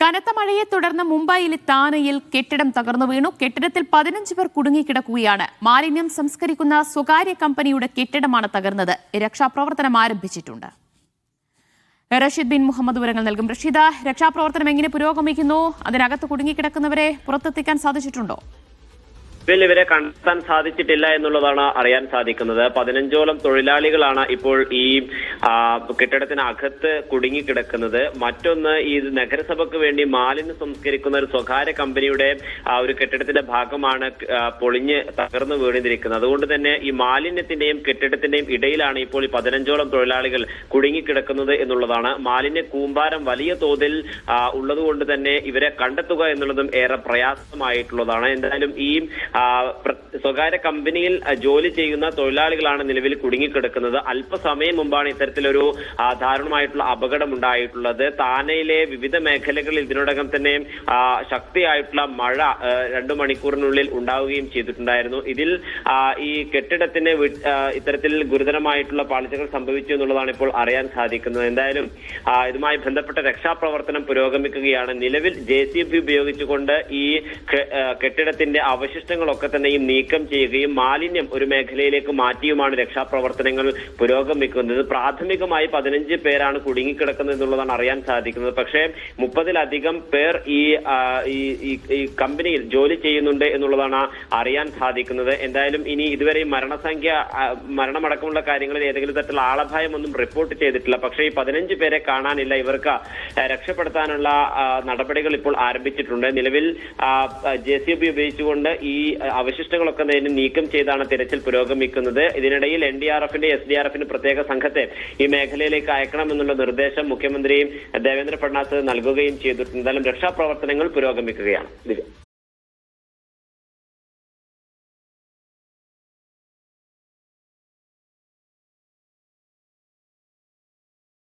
കനത്ത മഴയെ തുടർന്ന് മുംബൈയിലെ താനെയിൽ കെട്ടിടം തകർന്നു വീണു. കെട്ടിടത്തിൽ 15 പേർ കുടുങ്ങിക്കിടക്കുകയാണ്. മാലിന്യം സംസ്കരിക്കുന്ന സ്വകാര്യ കമ്പനിയുടെ കെട്ടിടമാണ് തകർന്നത്. രക്ഷാപ്രവർത്തനം ആരംഭിച്ചിട്ടുണ്ട്. റഷീദ് ബിൻ മുഹമ്മദ് വിവരങ്ങൾ നൽകും. റഷീദ, രക്ഷാപ്രവർത്തനം എങ്ങനെ പുരോഗമിക്കുന്നു? അതിനകത്ത് കുടുങ്ങിക്കിടക്കുന്നവരെ പുറത്തെത്തിക്കാൻ സാധിച്ചിട്ടുണ്ടോ? ഇവരെ കണ്ടെത്താൻ സാധിച്ചിട്ടില്ല എന്നുള്ളതാണ് അറിയാൻ സാധിക്കുന്നത്. 15ഓളം തൊഴിലാളികളാണ് ഇപ്പോൾ ഈ കെട്ടിടത്തിനകത്ത് കുടുങ്ങിക്കിടക്കുന്നത്. മറ്റൊന്ന്, ഈ നഗരസഭയ്ക്ക് വേണ്ടി മാലിന്യം സംസ്കരിക്കുന്ന ഒരു സ്വകാര്യ കമ്പനിയുടെ ഒരു കെട്ടിടത്തിന്റെ ഭാഗമാണ് പൊളിഞ്ഞ് തകർന്നു വീണിരിക്കുന്നത്. അതുകൊണ്ട് തന്നെ ഈ മാലിന്യത്തിന്റെയും കെട്ടിടത്തിന്റെയും ഇടയിലാണ് ഇപ്പോൾ ഈ 15ഓളം തൊഴിലാളികൾ കുടുങ്ങിക്കിടക്കുന്നത് എന്നുള്ളതാണ്. മാലിന്യ കൂമ്പാരം വലിയ തോതിൽ ഉള്ളതുകൊണ്ട് തന്നെ ഇവരെ കണ്ടെത്തുക എന്നുള്ളതും ഏറെ പ്രയാസമായിട്ടുള്ളതാണ്. എന്തായാലും ഈ സ്വകാര്യ കമ്പനിയിൽ ജോലി ചെയ്യുന്ന തൊഴിലാളികളാണ് നിലവിൽ കുടുങ്ങിക്കിടക്കുന്നത്. അല്പസമയം മുമ്പാണ് ഇത്തരത്തിലൊരു ദാരുണമായിട്ടുള്ള അപകടം ഉണ്ടായിട്ടുള്ളത്. താനെയിലെ വിവിധ മേഖലകളിൽ ഇതിനോടകം തന്നെ ശക്തിയായിട്ടുള്ള മഴ 2 മണിക്കൂറിനുള്ളിൽ ഉണ്ടാവുകയും ചെയ്തിട്ടുണ്ടായിരുന്നു. ഇതിൽ ഈ കെട്ടിടത്തിന് ഇത്തരത്തിൽ ഗുരുതരമായിട്ടുള്ള പാളിച്ചകൾ സംഭവിച്ചു എന്നുള്ളതാണ് ഇപ്പോൾ അറിയാൻ സാധിക്കുന്നത്. എന്തായാലും ഇതുമായി ബന്ധപ്പെട്ട രക്ഷാപ്രവർത്തനം പുരോഗമിക്കുകയാണ്. നിലവിൽ JCB ഉപയോഗിച്ചുകൊണ്ട് ഈ കെട്ടിടത്തിന്റെ അവശിഷ്ടങ്ങളൊക്കെ തന്നെയും നീക്കം ചെയ്യുകയും മാലിന്യം ഒരു മേഖലയിലേക്ക് മാറ്റിയുമാണ് രക്ഷാപ്രവർത്തനങ്ങൾ പുരോഗമിക്കുന്നത്. പ്രാഥമികമായി 15 പേരാണ് കുടുങ്ങിക്കിടക്കുന്നത് എന്നുള്ളതാണ് അറിയാൻ സാധിക്കുന്നത്. പക്ഷേ 30-ലധികം പേർ ഈ കമ്പനിയിൽ ജോലി ചെയ്യുന്നുണ്ട് എന്നുള്ളതാണ് അറിയാൻ സാധിക്കുന്നത്. എന്തായാലും ഇനി ഇതുവരെ മരണമടക്കമുള്ള കാര്യങ്ങളിൽ ഏതെങ്കിലും തരത്തിലുള്ള ആളപായമൊന്നും റിപ്പോർട്ട് ചെയ്തിട്ടില്ല. പക്ഷേ ഈ 15 പേരെ കാണാനില്ല. ഇവർക്ക് രക്ഷപ്പെടുത്താനുള്ള നടപടികൾ ഇപ്പോൾ ആരംഭിച്ചിട്ടുണ്ട്. നിലവിൽ JCB ഉപയോഗിച്ചുകൊണ്ട് ഈ അവശിഷ്ടങ്ങളൊക്കെ നീക്കം ചെയ്താണ് തിരച്ചിൽ പുരോഗമിക്കുന്നത്. ഇതിനിടയിൽ NDRF-ന്റെ SDRF-ന്റെ പ്രത്യേക സംഘത്തെ ഈ മേഖലയിലേക്ക് അയക്കണമെന്നുള്ള നിർദ്ദേശം മുഖ്യമന്ത്രി ദേവേന്ദ്ര ഫഡ്നാവിസ് നൽകുകയും ചെയ്തിട്ടുണ്ട്. എന്തായാലും രക്ഷാപ്രവർത്തനങ്ങൾ പുരോഗമിക്കുകയാണ്.